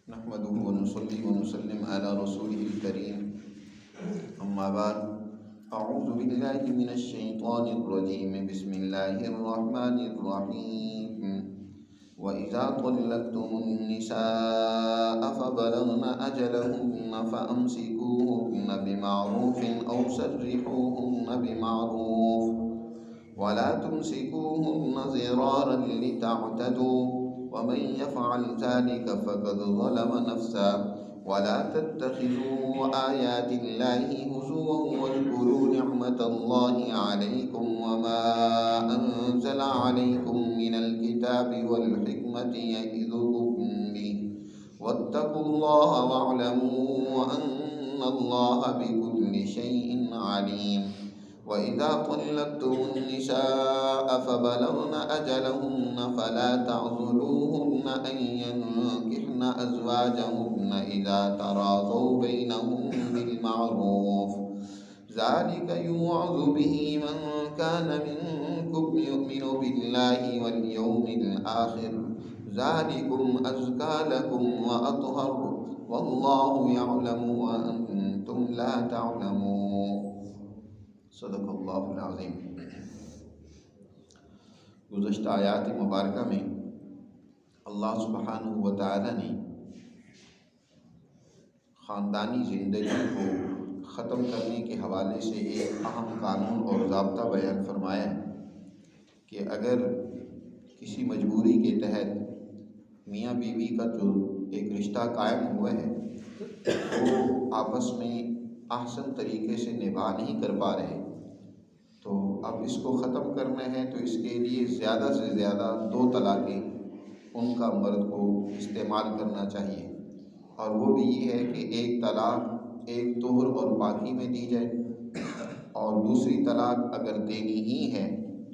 نحمده ونصلي ونسلم على رسوله الكريم أما بعد أعوذ بالله من الشيطان الرجيم بسم الله الرحمن الرحيم وإذا طلقتم النساء فبلغن أجلهن فأمسكوهن بمعروف أو سرحوهن بمعروف ولا تمسكوهن ضرارا لتعتدوا ومن يفعل ذلك فقد ظلم نفسه ولا تتخذوا آيات الله هزوا واذكروا نعمة الله عليكم وما أنزل عليكم من الكتاب والحكمة يعظكم به واتقوا الله واعلموا أن الله بكل شيء عليم وإذا طلقتم النساء فبلغن أجلهن فلا تعضلوهن أن ينكحن أزواجهن إذا تراضوا بينهم بالمعروف ذلك يوعظ به من كان منكم يؤمن بالله واليوم الآخر ذلكم أزكى لكم وأطهر والله يعلم وأنتم لا تعلمون صدق اللہ العظیم۔ گزشتہ آیات مبارکہ میں اللہ سبحانہ و تعالی نے خاندانی زندگی کو ختم کرنے کے حوالے سے ایک اہم قانون اور ضابطہ بیان فرمایا کہ اگر کسی مجبوری کے تحت میاں بیوی کا جو ایک رشتہ قائم ہوا ہے وہ آپس میں احسن طریقے سے نبھا نہیں کر پا رہے تو اب اس کو ختم کرنا ہے تو اس کے لیے زیادہ سے زیادہ 2 طلاقیں ان کا مرد کو استعمال کرنا چاہیے، اور وہ بھی یہ ہے کہ ایک طلاق ایک طہر اور باقی میں دی جائے، اور دوسری طلاق اگر دینی ہی ہے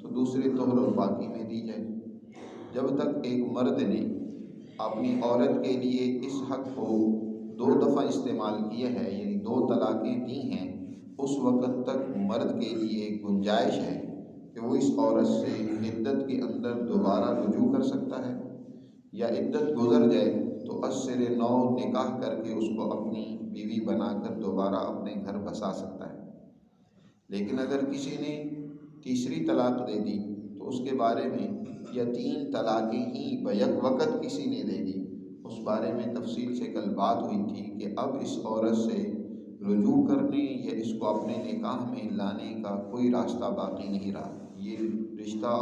تو دوسرے طہر اور باقی میں دی جائے۔ جب تک ایک مرد نے اپنی عورت کے لیے اس حق کو 2 دفعہ استعمال کیا ہے، یعنی 2 طلاقیں دی ہیں، اس وقت تک مرد کے لیے گنجائش ہے کہ وہ اس عورت سے عدت کے اندر دوبارہ رجوع کر سکتا ہے، یا عدت گزر جائے تو ازسر نو نکاح کر کے اس کو اپنی بیوی بنا کر دوبارہ اپنے گھر بسا سکتا ہے۔ لیکن اگر کسی نے تیسری طلاق دے دی تو اس کے بارے میں، یا 3 طلاقیں ہی بیک وقت کسی نے دے دی، اس بارے میں تفصیل سے کل بات ہوئی تھی کہ اب اس عورت سے رجوع کرنے یا اس کو اپنے نکاح میں لانے کا کوئی راستہ باقی نہیں رہا، یہ رشتہ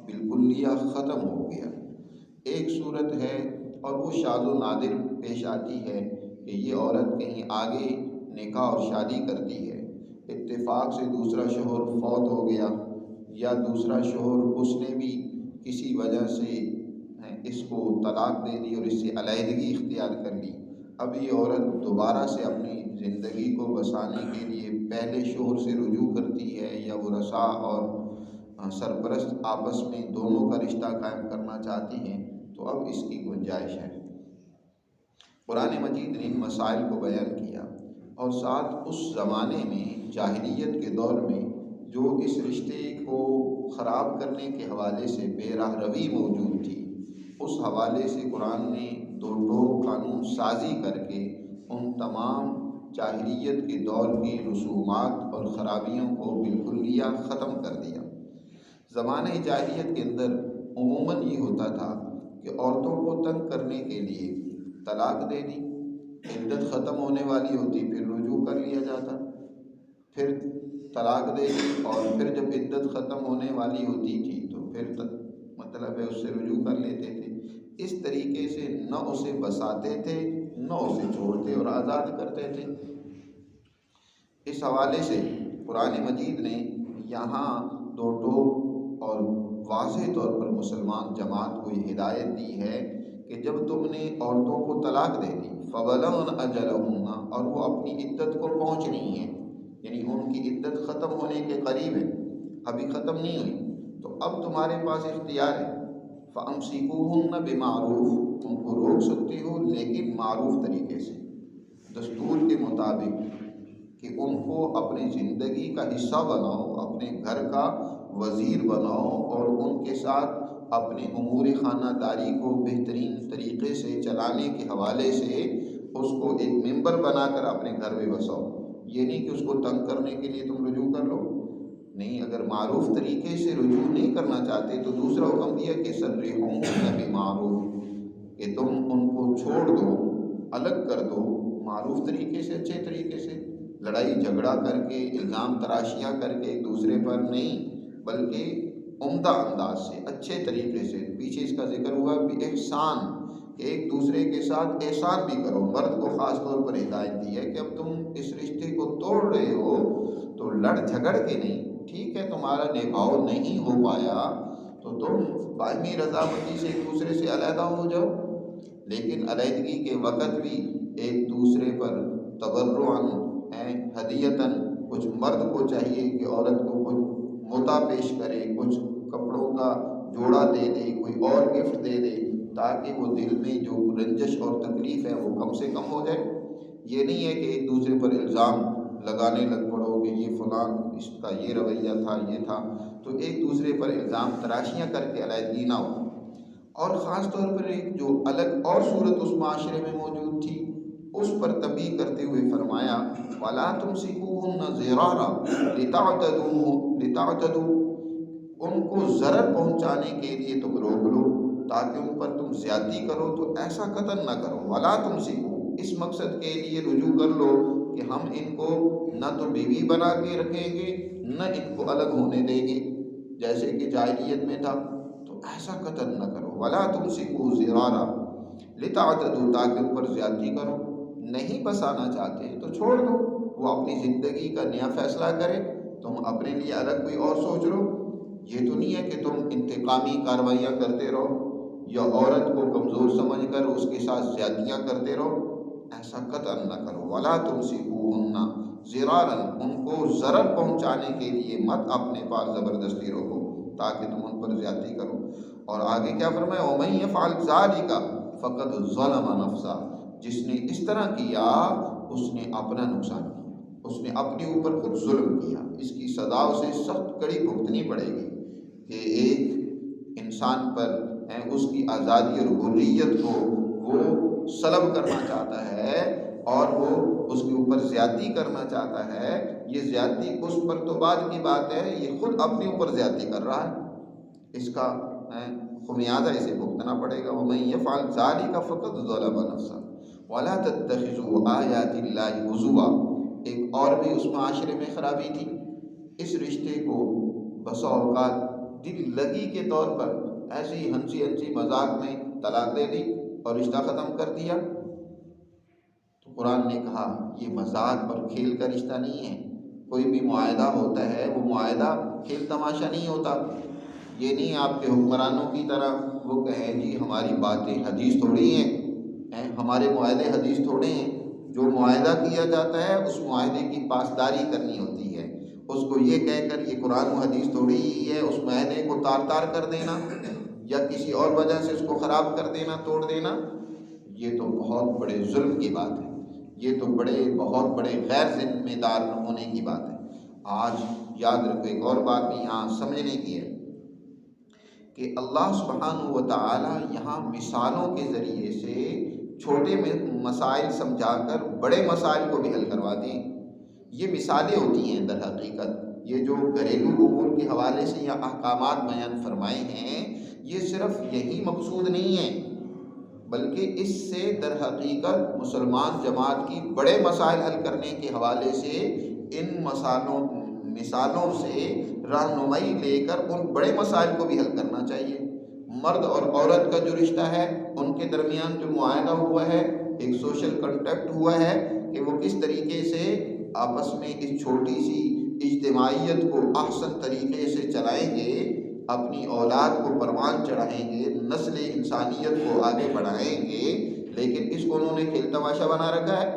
بالکلیہ ختم ہو گیا۔ ایک صورت ہے اور وہ شاذ و نادر پیش آتی ہے کہ یہ عورت کہیں آگے نکاح اور شادی کرتی ہے، اتفاق سے دوسرا شوہر فوت ہو گیا، یا دوسرا شوہر اس نے بھی کسی وجہ سے اس کو طلاق دے دی اور اس سے علیحدگی اختیار کر لی۔ اب یہ عورت دوبارہ سے اپنی زندگی کو بسانے کے لیے پہلے شوہر سے رجوع کرتی ہے، یا وہ رسا اور سرپرست آپس میں دونوں کا رشتہ قائم کرنا چاہتی ہیں، تو اب اس کی گنجائش ہے۔ قرآن مجید نے ان مسائل کو بیان کیا، اور ساتھ اس زمانے میں جاہلیت کے دور میں جو اس رشتے کو خراب کرنے کے حوالے سے بے راہ روی موجود تھی، اس حوالے سے قرآن نے 2 ٹوک قانون سازی کر کے ان تمام جاہلیت کے دور کی رسومات اور خرابیوں کو بالکلیہ ختم کر دیا۔ زمانہ جاہلیت کے اندر عموماً یہ ہوتا تھا کہ عورتوں کو تنگ کرنے کے لیے طلاق دے دی، عدت ختم ہونے والی ہوتی پھر رجوع کر لیا جاتا، پھر طلاق دے دی، اور پھر جب عدت ختم ہونے والی ہوتی تھی تو پھر مطلب ہے اس سے رجوع کر لیتے تھے۔ اس طریقے سے نہ اسے بساتے تھے نہ اسے چھوڑتے اور آزاد کرتے تھے۔ اس حوالے سے قرآن مجید نے یہاں 2 ٹوک اور واضح طور پر مسلمان جماعت کو یہ ہدایت دی ہے کہ جب تم نے عورتوں کو طلاق دے دی فَبَلَغْنَ أَجَلَهُنَّ، اور وہ اپنی عدت کو پہنچ رہی ہیں، یعنی ان کی عدت ختم ہونے کے قریب ہے، ابھی ختم نہیں ہوئی، تو اب تمہارے پاس اختیار ہے فَأَمْسِكُوهُنَّ بِمَعْرُوف، ان کو روک سکتی ہو لیکن معروف طریقے سے، دستور کے مطابق، کہ ان کو اپنی زندگی کا حصہ بناؤ، اپنے گھر کا وزیر بناؤ، اور ان کے ساتھ اپنے امور خانہ داری کو بہترین طریقے سے چلانے کے حوالے سے اس کو ایک ممبر بنا کر اپنے گھر میں بساؤ۔ یہ نہیں کہ اس کو تنگ کرنے کے لیے تم رجوع کر لو، نہیں، اگر معروف طریقے سے رجوع نہیں کرنا چاہتے تو دوسرا حکم دیا کہ سرحوہن بمعروف، کہ تم ان کو چھوڑ دو، الگ کر دو معروف طریقے سے، اچھے طریقے سے، لڑائی جھگڑا کر کے، الزام تراشیاں کر کے ایک دوسرے پر نہیں، بلکہ عمدہ انداز سے، اچھے طریقے سے۔ پیچھے اس کا ذکر ہوا بِإحسان، کہ ایک دوسرے کے ساتھ احسان بھی کرو۔ مرد کو خاص طور پر ہدایت دی ہے کہ اب تم اس رشتے کو توڑ رہے ہو تو لڑ جھگڑ کے نہیں، ٹھیک ہے تمہارا نبھاؤ نہیں ہو پایا تو تم باہمی رضامندی سے ایک دوسرے سے علیحدہ ہو جاؤ، لیکن علیحدگی کے وقت بھی ایک دوسرے پر تبرعاً ہدیتاً، کچھ مرد کو چاہیے کہ عورت کو کچھ متاع پیش کرے، کچھ کپڑوں کا جوڑا دے دے، کوئی اور گفٹ دے دے، تاکہ وہ دل میں جو رنجش اور تکلیف ہے وہ کم سے کم ہو جائے۔ یہ نہیں ہے کہ ایک دوسرے پر الزام لگانے لگ پڑو کہ یہ فلان اس کا یہ رویہ تھا، یہ تھا، تو ایک دوسرے پر الزام تراشیاں کر کے علیحدگی نہ ہو۔ اور خاص طور پر ایک جو الگ اور صورت اس معاشرے میں موجود تھی، اس پر تنبیہ کرتے ہوئے فرمایا وَلَا تُمْسِكُوهُنَّ ضِرَارًا لِتَعْتَدُوا، ان کو ضرر پہنچانے کے لیے تم روک لو تاکہ ان پر تم زیادتی کرو، تو ایسا قتل نہ کرو۔ وَلَا تُمْسِكُوا، اس مقصد کے لیے رجوع کر لو کہ ہم ان کو نہ تو بیوی بنا کے رکھیں گے نہ ان کو الگ ہونے دیں گے جیسے کہ جاہلیت میں تھا، تو ایسا قتل نہ کرو۔ وَلَا تُمْسِكُوا ضِرَارًا لِتَعْتَدُوا، تاکہ ان پر زیادتی کرو۔ نہیں بسانا چاہتے تو چھوڑ دو، وہ اپنی زندگی کا نیا فیصلہ کرے، تم اپنے لیے الگ کوئی اور سوچ لو۔ یہ تو نہیں ہے کہ تم انتقامی کارروائیاں کرتے رہو یا عورت کو کمزور سمجھ کر اس کے ساتھ زیادتیاں کرتے رہو، ایسا قطعاً نہ کرو۔ وَلَا تُمْسِكُوهُنَّ ضِرَارًا، ان کو ضرر پہنچانے کے لیے مت اپنے پاس زبردستی روکو تاکہ تم ان پر زیادتی کرو۔ اور آگے کیا فرمایا وَمَن يَفْعَلْ ذَلِكَ فَقَدْ ظَلَمَ نَفْسَهُ، جس نے اس طرح کیا اس نے اپنا نقصان کیا، اس نے اپنے اوپر خود ظلم کیا۔ اس کی سزا اسے سخت کڑی بھگتنی پڑے گی کہ ایک انسان پر اس کی آزادی اور حریت کو وہ سلب کرنا چاہتا ہے اور وہ اس کے اوپر زیادتی کرنا چاہتا ہے۔ یہ زیادتی اس پر تو بعد کی بات ہے، یہ خود اپنے اوپر زیادتی کر رہا ہے، اس کا خمیازہ اسے بھگتنا پڑے گا۔ وَمَن يَفْعَلْ ذَلِكَ فَقَدْ ظَلَمَ نَفْسَهُ وَلَا تَتَّخِذُوا آيَاتِ اللَّهِ هُزُوًا، ایک اور بھی اس معاشرے میں خرابی تھی، اس رشتے کو بسا اوقات دل لگی کے طور پر ایسی ہنسی ہنسی مذاق میں طلاق دے دی اور رشتہ ختم کر دیا۔ تو قرآن نے کہا یہ مذاق اور کھیل کا رشتہ نہیں ہے۔ کوئی بھی معاہدہ ہوتا ہے وہ معاہدہ کھیل تماشا نہیں ہوتا۔ یہ نہیں آپ کے حکمرانوں کی طرح وہ کہیں جی ہماری باتیں حدیث تھوڑی ہیں، ہمارے معاہدے حدیث تھوڑے ہیں۔ جو معاہدہ کیا جاتا ہے اس معاہدے کی پاسداری کرنی ہوتی ہے۔ اس کو یہ کہہ کر یہ قرآن و حدیث تھوڑی ہی ہے، اس معاہدے کو تار تار کر دینا یا کسی اور وجہ سے اس کو خراب کر دینا، توڑ دینا، یہ تو بہت بڑے ظلم کی بات ہے، یہ تو بہت بڑے غیر ذمہ دار ہونے کی بات ہے۔ آج یاد رکھو ایک اور بات بھی یہاں سمجھنے کی ہے کہ اللہ سبحانہ و تعالی یہاں مثالوں کے ذریعے سے چھوٹے مسائل سمجھا کر بڑے مسائل کو بھی حل کروا دیں۔ یہ مثالیں ہوتی ہیں در حقیقت، یہ جو گھریلو امور کے حوالے سے یا احکامات بیان فرمائے ہیں یہ صرف یہی مقصود نہیں ہے، بلکہ اس سے در حقیقت مسلمان جماعت کی بڑے مسائل حل کرنے کے حوالے سے ان مثالوں سے رہنمائی لے کر ان بڑے مسائل کو بھی حل کرنا چاہیے۔ مرد اور عورت کا جو رشتہ ہے ان کے درمیان جو معاہدہ ہوا ہے، ایک سوشل کنٹیکٹ ہوا ہے کہ وہ کس طریقے سے آپس میں اس چھوٹی سی اجتماعیت کو احسن طریقے سے چلائیں گے، اپنی اولاد کو پروان چڑھائیں گے، نسل انسانیت کو آگے بڑھائیں گے، لیکن اس کو انہوں نے کھیل تماشا بنا رکھا ہے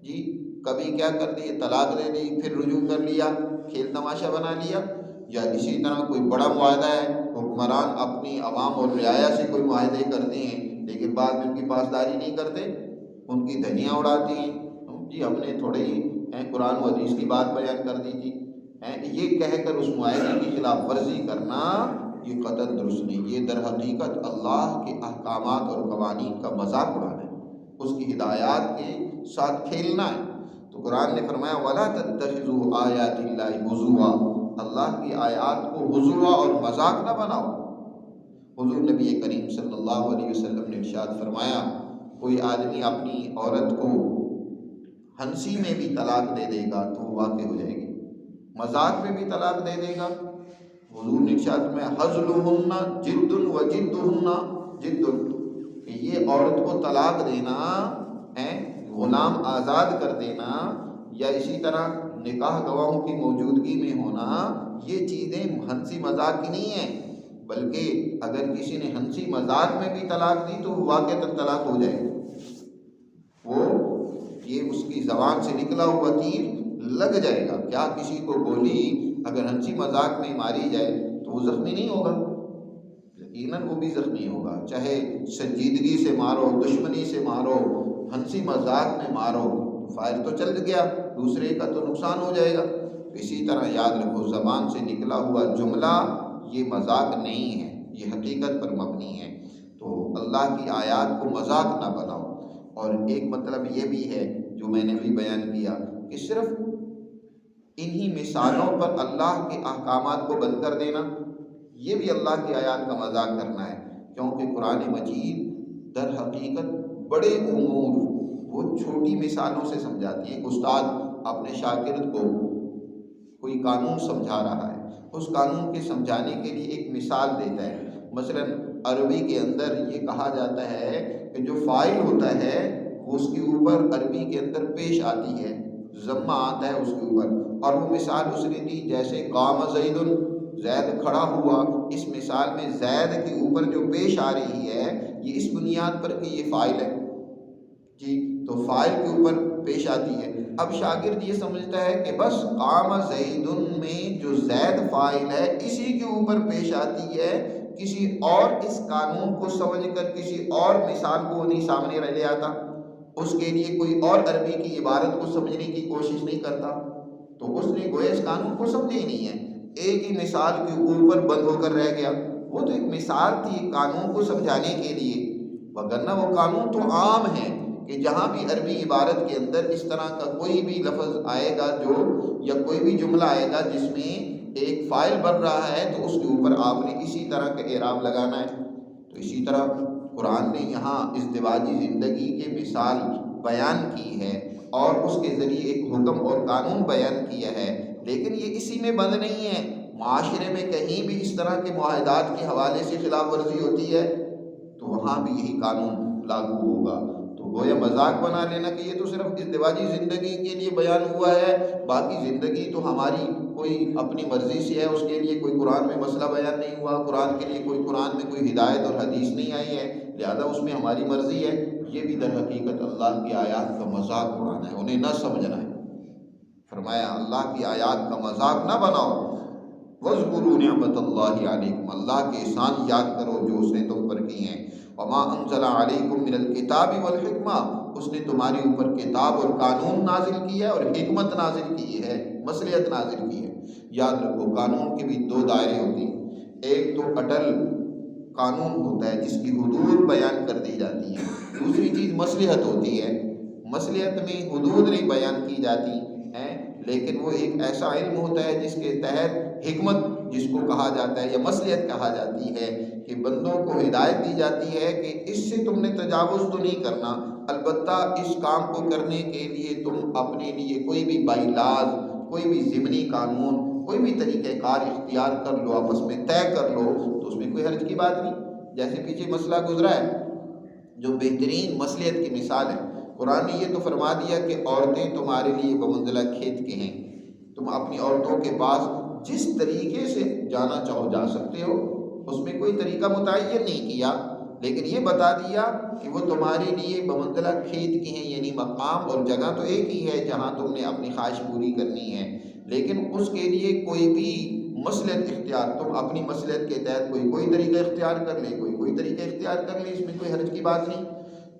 جی۔ کبھی کیا کر دی طلاق دے دی، پھر رجوع کر لیا، کھیل تماشا بنا لیا۔ یا اسی طرح کوئی بڑا معاہدہ ہے، حکمران اپنی عوام اور رعایا سے کوئی معاہدے کرتے ہیں لیکن بعد میں ان کی پاسداری نہیں کرتے، ان کی دھنیاں اڑاتی ہیں جی ہم نے تھوڑے ہی قرآن و حدیث کی بات بیان کر دی تھی، یہ کہہ کر اس معاہدے کی خلاف ورزی کرنا یہ قطعاً درست نہیں، یہ در حقیقت اللہ کے احکامات اور قوانین کا مذاق اڑانا ہے، اس کی ہدایات کے ساتھ کھیلنا ہے۔ تو قرآن نے فرمایا وَلَا تَتَّخِذُوا آیَاتِ اللَّهِ هُزُوًا، اللہ کی آیات کو ہزوا اور مذاق نہ بناؤ۔ حضور نبی کریم صلی اللہ علیہ وسلم نے ارشاد فرمایا کوئی آدمی اپنی عورت کو ہنسی میں بھی طلاق دے دے گا تو وہ واقع ہو جائے گی، مذاق میں بھی طلاق دے دے گا۔ حضور نے ارشاد فرمایا حزلہن جد و جدہن جد، کہ یہ عورت کو طلاق دینا ہے، غلام آزاد کر دینا، یا اسی طرح نکاح گواہوں کی موجودگی میں ہونا، یہ چیزیں ہنسی مذاق کی نہیں ہیں، بلکہ اگر کسی نے ہنسی مذاق میں بھی طلاق دی تو وہ واقعتاً طلاق ہو جائے گا، یہ اس کی زبان سے نکلا ہوا تیر لگ جائے گا۔ کیا کسی کو گولی اگر ہنسی مذاق میں ماری جائے تو وہ زخمی نہیں ہوگا؟ یقیناً وہ بھی زخمی ہوگا، چاہے سنجیدگی سے مارو، دشمنی سے مارو، ہنسی مذاق میں مارو، فائر تو چل گیا، دوسرے کا تو نقصان ہو جائے گا۔ اسی طرح یاد رکھو زبان سے نکلا ہوا جملہ یہ مذاق نہیں ہے، یہ حقیقت پر مبنی ہے، تو اللہ کی آیات کو مذاق نہ بناؤ۔ اور ایک مطلب یہ بھی ہے جو میں نے بھی بیان کیا کہ صرف انہی مثالوں پر اللہ کے احکامات کو بند کر دینا یہ بھی اللہ کی آیات کا مذاق کرنا ہے، کیونکہ قرآن مجید در حقیقت بڑے امور وہ چھوٹی مثالوں سے سمجھاتی ہے۔ ایک استاد اپنے شاگرد کو کوئی قانون سمجھا رہا ہے، اس قانون کے سمجھانے کے لیے ایک مثال دیتا ہے۔ مثلاً عربی کے اندر یہ کہا جاتا ہے کہ جو فاعل ہوتا ہے وہ اس کے اوپر عربی کے اندر پیش آتی ہے، ضمہ آتا ہے اس کے اوپر، اور وہ مثال اس نے دی جیسے قام زید، زید کھڑا ہوا۔ اس مثال میں زید کے اوپر جو پیش آ رہی ہے یہ اس بنیاد پر کہ یہ فاعل ہے جی، تو فاعل کے اوپر پیش آتی ہے۔ اب شاگرد یہ سمجھتا ہے کہ بس قام زید میں جو زید فاعل ہے اسی کے اوپر پیش آتی ہے، کسی اور اس قانون کو سمجھ کر کسی اور مثال کو نہیں سامنے لے آتا، اس کے لیے کوئی اور عربی کی عبارت کو سمجھنے کی کوشش نہیں کرتا، تو اس نے گویا اس قانون کو سمجھے ہی نہیں ہے، ایک ہی مثال کے اوپر بند ہو کر رہ گیا۔ وہ تو ایک مثال تھی قانون کو سمجھانے کے لیے، وگرنہ وہ قانون تو عام ہے کہ جہاں بھی عربی عبارت کے اندر اس طرح کا کوئی بھی لفظ آئے گا جو یا کوئی بھی جملہ آئے گا جس میں ایک فاعل بن رہا ہے تو اس کے اوپر آپ نے اسی طرح کا اعراب لگانا ہے۔ تو اسی طرح قرآن نے یہاں ازدواجی زندگی کے مثال بیان کی ہے اور اس کے ذریعے ایک حکم اور قانون بیان کیا ہے، لیکن یہ اسی میں بند نہیں ہے۔ معاشرے میں کہیں بھی اس طرح کے معاہدات کے حوالے سے خلاف ورزی ہوتی ہے تو وہاں بھی یہی قانون لاگو ہوگا۔ تو گویا مذاق بنا لینا کہ یہ تو صرف ازدواجی زندگی کے لیے بیان ہوا ہے، باقی زندگی تو ہماری کوئی اپنی مرضی سے ہے، اس کے لیے کوئی قرآن میں مسئلہ بیان نہیں ہوا، قرآن کے لیے قرآن میں کوئی ہدایت اور حدیث نہیں آئی ہے، لہذا اس میں ہماری مرضی ہے، یہ بھی در حقیقت اللہ کی آیات کا مذاق اڑانا ہے، انہیں نہ سمجھنا ہے۔ فرمایا اللہ کی آیات کا مذاق نہ بناؤ۔ وَاذْكُرُوا نِعْمَتَ اللَّهِ عَلَيْكُمْ، اللہ کے احسان یاد کرو جو اس نے تم پر کی ہیں۔ وَمَا أَنزَلَ عَلَيْكُمْ مِنَ الْكِتَابِ وَالْحِكْمَةِ، اس نے تمہاری اوپر کتاب اور قانون نازل کیا ہے اور حکمت نازل کی ہے، مصلحت نازل کی ہے۔ یاد رکھو قانون کے بھی دو دائرے ہوتے ہیں، ایک تو اٹل قانون ہوتا ہے جس کی حدود بیان کر دی جاتی ہیں، دوسری چیز مصلحت ہوتی ہے، مصلحت میں حدود نہیں بیان کی جاتی ہیں، لیکن وہ ایک ایسا علم ہوتا ہے جس کے تحت حکمت جس کو کہا جاتا ہے یا مصلحت کہا جاتی ہے کہ بندوں کو ہدایت دی جاتی ہے کہ اس سے تم نے تجاوز تو نہیں کرنا، البتہ اس کام کو کرنے کے لیے تم اپنے لیے کوئی بھی بائیلاز، کوئی بھی ضمنی قانون، کوئی بھی طریقہ کار اختیار کر لو، آپس میں طے کر لو، تو اس میں کوئی حرج کی بات نہیں۔ جیسے پیچھے مسئلہ گزرا ہے جو بہترین مصلحت کی مثال ہے، قرآن نے یہ تو فرما دیا کہ عورتیں تمہارے لیے بمنزلہ کھیت کے ہیں، تم اپنی عورتوں کے پاس جس طریقے سے جانا چاہو جا سکتے ہو، اس میں کوئی طریقہ متعین نہیں کیا، لیکن یہ بتا دیا کہ وہ تمہارے لیے بمنزلہ کھیت کی ہیں، یعنی مقام اور جگہ تو ایک ہی ہے جہاں تم نے اپنی خواہش پوری کرنی ہے، لیکن اس کے لیے کوئی بھی مصلحت اختیار، تم اپنی مصلحت کے تحت کوئی طریقہ اختیار کر لے، کوئی طریقہ اختیار کر لے، اس میں کوئی حرج کی بات نہیں،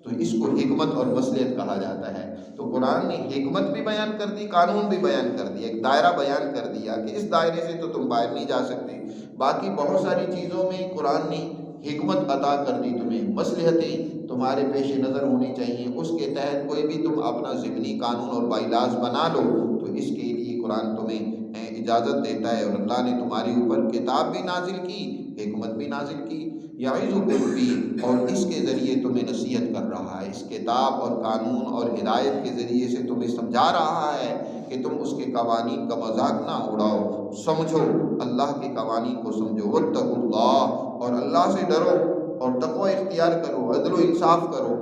تو اس کو حکمت اور مصلحت کہا جاتا ہے۔ تو قرآن نے حکمت بھی بیان کر دی، قانون بھی بیان کر دیا، ایک دائرہ بیان کر دیا کہ اس دائرے سے تو تم باہر نہیں جا سکتے، باقی بہت ساری چیزوں میں قرآن نے حکمت عطا کر دی تمہیں، مصلحتیں تمہارے پیش نظر ہونی چاہیے، اس کے تحت کوئی بھی تم اپنا ضمنی قانون اور بائی-لاز بنا لو تو اس کے لیے قرآن تمہیں اجازت دیتا ہے۔ اور اللہ نے تمہارے اوپر کتاب بھی نازل کی، حکمت بھی نازل کی، یعظکم بھی، اور اس کے ذریعے تمہیں نصیحت کر رہا ہے، اس کتاب اور قانون اور ہدایت کے ذریعے سے تمہیں سمجھا رہا ہے کہ تم اس کے قوانین کا مذاق نہ اڑاؤ، سمجھو اللہ کے قوانین کو سمجھو، واتقوا اللہ، اور اللہ سے ڈرو اور تقوی اختیار کرو، عدل و انصاف کرو،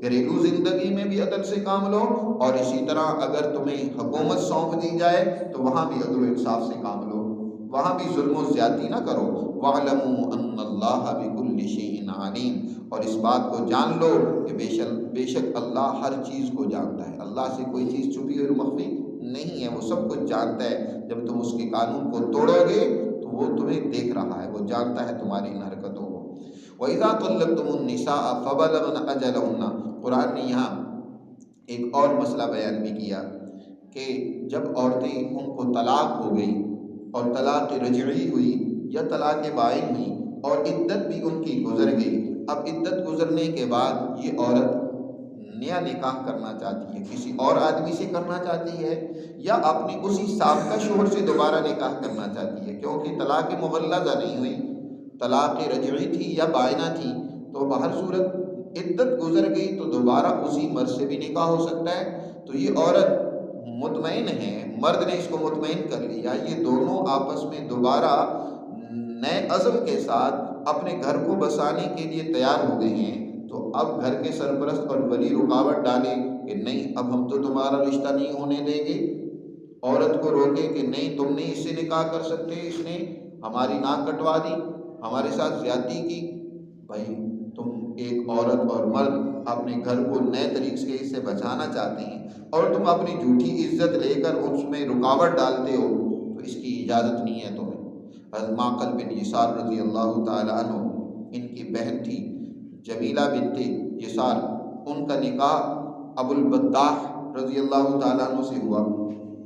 گھریلو زندگی میں بھی عدل سے کام لو، اور اسی طرح اگر تمہیں حکومت سونپ دی جائے تو وہاں بھی عدل و انصاف سے کام لو، وہاں بھی ظلم و زیادتی نہ کرو۔ وَاعْلَمُوا أَنَّ اللَّهَ بِكُلِّ شَيْءٍ عَلِيمٌ، اور اس بات کو جان لو کہ بے شک اللہ ہر چیز کو جانتا ہے، اللہ سے کوئی چیز چھپی اور مخفی نہیں ہے، وہ سب کچھ جانتا ہے۔ جب تم اس کے قانون کو توڑو گے تو وہ تمہیں دیکھ رہا ہے، وہ جانتا ہے تمہاری ان حرکتوں کو۔ وَإِذَا طَلَّقْتُمُ النِّسَاءَ فَبَلَغْنَ أَجَلَهُنَّ، قرآن نے یہاں ایک اور مسئلہ بیان بھی کیا کہ جب عورتیں ان کو طلاق ہو گئی اور طلاق رجعی ہوئی یا طلاق بائن ہوئی اور عدت بھی ان کی گزر گئی، اب عدت گزرنے کے بعد یہ عورت نیا نکاح کرنا چاہتی ہے، کسی اور آدمی سے کرنا چاہتی ہے یا اپنی اسی سابقہ شوہر سے دوبارہ نکاح کرنا چاہتی ہے، کیونکہ طلاق مغلظہ نہیں ہوئی، طلاق رجعی تھی یا بائنہ تھی، تو بہر صورت عدت گزر گئی تو دوبارہ اسی مرد سے بھی نکاح ہو سکتا ہے۔ تو یہ عورت مطمئن ہے، مرد نے اس کو مطمئن کر لیا، یہ دونوں آپس میں دوبارہ نئے عزم کے ساتھ اپنے گھر کو بسانے کے لیے تیار ہو گئے ہیں، تو اب گھر کے سرپرست اور ولی رکاوٹ ڈالے کہ نہیں اب ہم تو تمہارا رشتہ نہیں ہونے دیں گے، عورت کو روکے کہ نہیں تم نہیں اس سے نکاح کر سکتے، اس نے ہماری ناک کٹوا دی، ہمارے ساتھ زیادتی کی۔ بھائی تم ایک عورت اور مرد اپنے گھر کو نئے طریقے سے بچانا چاہتے ہیں اور تم اپنی جھوٹی عزت لے کر اس میں رکاوٹ ڈالتے ہو، تو اس کی اجازت نہیں ہے تمہیں۔ حضرت معقل بن یسار رضی اللہ تعالی عنہ، ان کی بہن تھی جمیلہ بنت یسار، ان کا نکاح ابو البداح رضی اللہ تعالیٰ عنہ سے ہوا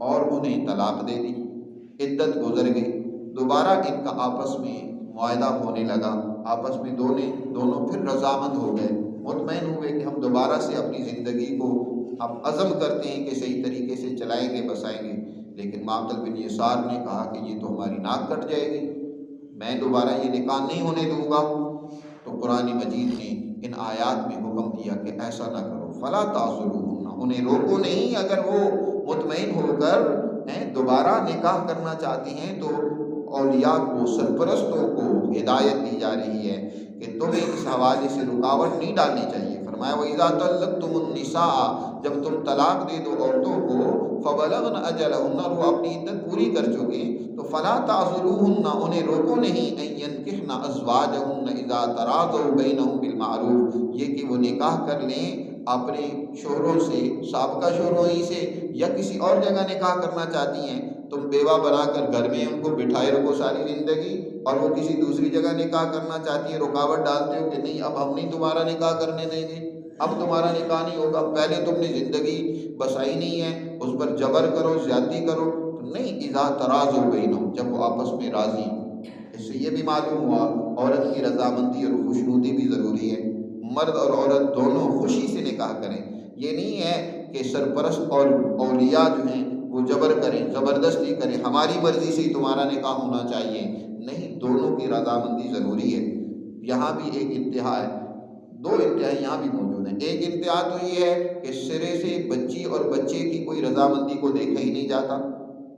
اور انہیں طلاق دے دی، عدت گزر گئی، دوبارہ ان کا آپس میں معاہدہ ہونے لگا، آپس میں دونوں پھر رضامند ہو گئے، مطمئن ہوئے کہ ہم دوبارہ سے اپنی زندگی کو اب عزم کرتے ہیں کہ صحیح طریقے سے چلائیں گے بسائیں گے، لیکن معقل بن یسار نے کہا کہ یہ تو ہماری ناک کٹ جائے گی، میں دوبارہ یہ نکاح نہیں ہونے دوں گا۔ تو قرآن مجید نے ان آیات میں حکم دیا کہ ایسا نہ کرو، فلا تعذروہن، انہیں روکو نہیں، اگر وہ مطمئن ہو کر دوبارہ نکاح کرنا چاہتی ہیں تو اولیاء کو، سرپرستوں کو ہدایت دی جا رہی ہے کہ تمہیں اس حوالے سے رکاوٹ نہیں ڈالنی چاہیے۔ فرمایا وَإِذَا طَلَّقْتُمُ النِّسَاءَ، جب تم طلاق دے دو عورتوں کو، فَبَلَغْنَ أَجَلَهُنَّ، اور وہ اپنی عدت پوری کر چکے، تو فَلَا تَعْضُلُوهُنَّ، انہیں روکو نہیں، أَن يَنكِحْنَ أَزْوَاجَهُنَّ إِذَا تَرَاضَوْا بَيْنَهُم بِالْمَعْرُوفِ، یہ کہ وہ نکاح کر لیں اپنے شوہروں سے، سابقہ شوہروں ہی سے، یا کسی اور جگہ نکاح کرنا چاہتی ہیں، تم بیوہ بنا کر گھر میں ان کو بٹھائے رکھو ساری زندگی، اور وہ کسی دوسری جگہ نکاح کرنا چاہتی ہے، رکاوٹ ڈالتے ہو کہ نہیں اب ہم نہیں تمہارا نکاح کرنے دیں گے، اب تمہارا نکاح نہیں ہوگا، پہلے تم نے زندگی بسائی نہیں ہے، اس پر جبر کرو، زیادتی کرو، تو نہیں، اذا تراضوا بینہم، جب وہ آپس میں راضی ہوں۔ اس سے یہ بھی معلوم ہوا عورت کی رضامندی اور خوشنودی بھی ضروری ہے، مرد اور عورت دونوں خوشی سے نکاح کریں، یہ نہیں ہے کہ سرپرست اور اولیاء جو ہیں وہ جبر کریں، زبردستی کریں، ہماری مرضی سے ہی تمہارا نکاح ہونا چاہیے، نہیں، دونوں کی رضامندی ضروری ہے۔ یہاں بھی ایک انتہا ہے، دو انتہائی یہاں بھی موجود ہیں۔ ایک انتہا تو یہ ہے کہ سرے سے بچی اور بچے کی کوئی رضامندی کو دیکھا ہی نہیں جاتا،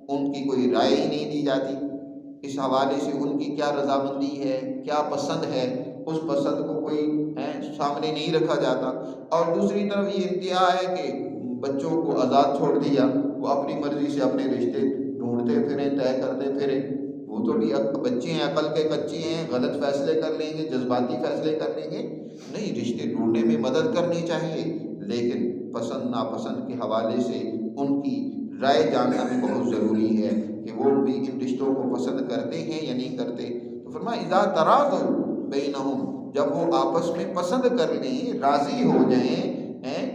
ان کی کوئی رائے ہی نہیں دی جاتی، اس حوالے سے ان کی کیا رضامندی ہے، کیا پسند ہے، اس پسند کو کوئی سامنے نہیں رکھا جاتا۔ اور دوسری طرف یہ انتہا ہے کہ بچوں کو آزاد چھوڑ دیا، وہ اپنی مرضی سے اپنے رشتے ڈھونڈتے پھریں، طے کرتے پھریں، وہ تو بھی بچے ہیں، عقل کے کچے ہیں، غلط فیصلے کر لیں گے، جذباتی فیصلے کر لیں گے، نہیں، رشتے ڈھونڈنے میں مدد کرنی چاہیے، لیکن پسند ناپسند کے حوالے سے ان کی رائے جاننا بھی بہت ضروری ہے کہ وہ بھی ان رشتوں کو پسند کرتے ہیں یا نہیں کرتے۔ تو فرمایا اذا تراضوا بینہم، جب وہ آپس میں پسند کر لیں، راضی ہو جائیں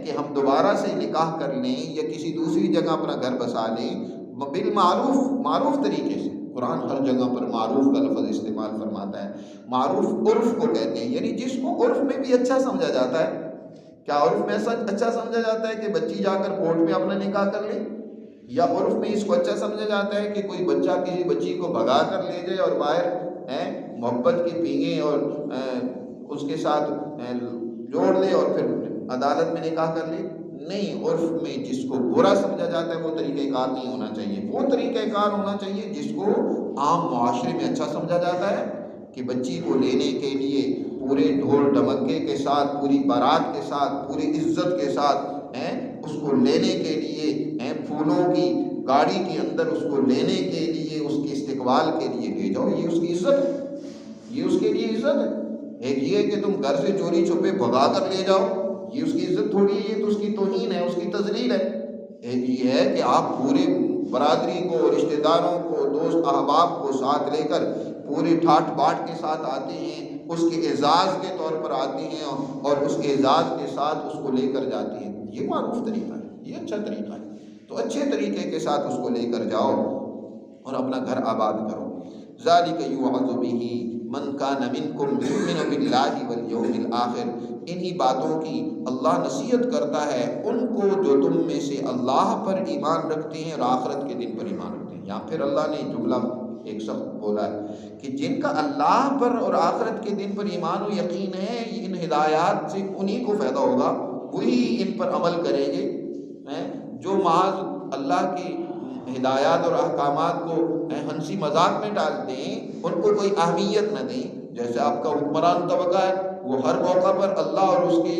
کہ ہم دوبارہ سے نکاح کر لیں یا کسی دوسری جگہ اپنا گھر بسا لیں، بالمعروف، معروف طریقے سے، قرآن ہر جگہ پر معروف کا لفظ استعمال فرماتا ہے. معروف عرف کو کہتے ہیں، یعنی جس کو عرف میں بھی اچھا سمجھا جاتا ہے. کیا عرف میں ایسا اچھا سمجھا جاتا ہے کہ بچی جا کر کورٹ میں اپنا نکاح کر لے؟ یا عرف میں اس کو اچھا سمجھا جاتا ہے کہ کوئی بچہ کسی بچی کو بھگا کر لے جائے اور باہر محبت کی پینگیں اور اس کے ساتھ جوڑ لے اور پھر عدالت میں نکاح کر لے؟ نہیں، عرف میں جس کو برا سمجھا جاتا ہے وہ طریقہ کار نہیں ہونا چاہیے. وہ طریقہ کار ہونا چاہیے جس کو عام معاشرے میں اچھا سمجھا جاتا ہے کہ بچی کو لینے کے لیے پورے ڈھول ڈمکے کے ساتھ، پوری بارات کے ساتھ، پوری عزت کے ساتھ اس کو لینے کے لیے پھولوں کی گاڑی کے اندر اس کو لینے کے لیے، اس کے استقبال کے لیے لے جاؤ. یہ اس کی عزت ہے، یہ اس کے لیے عزت ہے. ایک یہ ہے کہ تم گھر سے چوری چھپے بھگا کر لے جاؤ، یہ اس کی عزت تھوڑی ہے، یہ تو اس کی توہین ہے، اس کی تذلیل ہے. ایک یہ ہے کہ آپ پورے برادری کو، رشتہ داروں کو، دوست احباب کو ساتھ لے کر پورے ٹھاٹ باٹ کے ساتھ آتے ہیں، اس کے اعزاز کے طور پر آتے ہیں اور اس اعزاز کے ساتھ اس کو لے کر جاتے ہیں. یہ معروف طریقہ ہے، یہ اچھا طریقہ ہے. تو اچھے طریقے کے ساتھ اس کو لے کر جاؤ اور اپنا گھر آباد کرو. ذالک یوعظ بہ من کان منکم یؤمن باللہ والیوم الآخر. انہی باتوں کی اللہ نصیحت کرتا ہے ان کو جو تم میں سے اللہ پر ایمان رکھتے ہیں اور آخرت کے دن پر ایمان رکھتے ہیں. یہاں پھر اللہ نے جملہ ایک سخت بولا ہے کہ جن کا اللہ پر اور آخرت کے دن پر ایمان و یقین ہے، ان ہدایات سے انہی کو فائدہ ہوگا، وہی ان پر عمل کریں گے. جو محض اللہ کی ہدایات اور احکامات کو ہنسی مذاق میں ڈالتے ہیں، ان کو کوئی اہمیت نہ دیں. جیسے آپ کا حکمران طبقہ ہے، وہ ہر موقع پر اللہ اور اس کی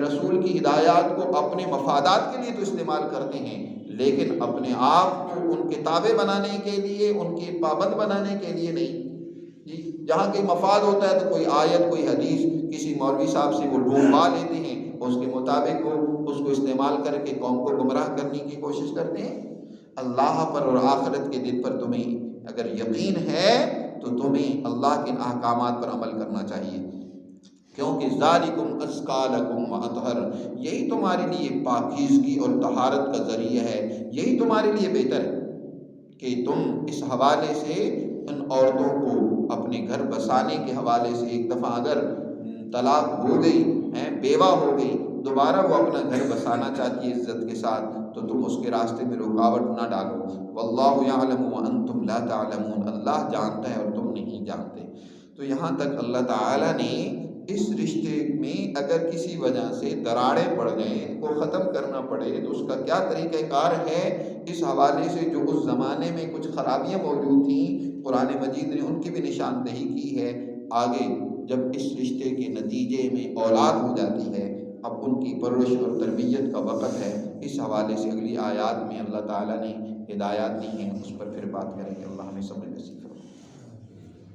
رسول کی ہدایات کو اپنے مفادات کے لیے تو استعمال کرتے ہیں، لیکن اپنے آپ کو ان کے تابع بنانے کے لیے، ان کے پابند بنانے کے لیے نہیں. جی، جہاں کوئی مفاد ہوتا ہے تو کوئی آیت، کوئی حدیث کسی مولوی صاحب سے وہ ڈھونڈوا لیتے ہیں، اس کے مطابق وہ اس کو استعمال کر کے قوم کو گمراہ کرنے کی کوشش کرتے ہیں. اللہ پر اور آخرت کے دن پر تمہیں اگر یقین ہے تو تمہیں اللہ کے احکامات پر عمل کرنا چاہیے، کیونکہ ذالکم ازکی لکم واطہر. یہی تمہارے لیے پاکیزگی اور طہارت کا ذریعہ ہے، یہی تمہارے لیے بہتر ہے کہ تم اس حوالے سے ان عورتوں کو اپنے گھر بسانے کے حوالے سے، ایک دفعہ اگر طلاق ہو گئی، بیوہ ہو گئی، دوبارہ وہ اپنا گھر بسانا چاہتی ہے عزت کے ساتھ، تو تم اس کے راستے میں رکاوٹ نہ ڈالو. واللہ یعلم وانتم لا تعلمون. اللہ جانتا ہے اور تم نہیں جانتے. تو یہاں تک اللہ تعالیٰ نے اس رشتے میں اگر کسی وجہ سے دراڑیں پڑ جائیں، ان کو ختم کرنا پڑے تو اس کا کیا طریقہ کار ہے، اس حوالے سے جو اس زمانے میں کچھ خرابیاں موجود تھیں قرآن مجید نے ان کی بھی نشاندہی کی ہے. آگے جب اس رشتے کے نتیجے میں اولاد ہو جاتی ہے، اب ان کی پرورش اور تربیت کا وقت ہے. اس حوالے سے اگلی آیات میں اللہ تعالیٰ نے ہدایات دی ہیں، اس پر پھر بات کریں گے. اللہ ہمیں سمجھ نصیب فرمائے.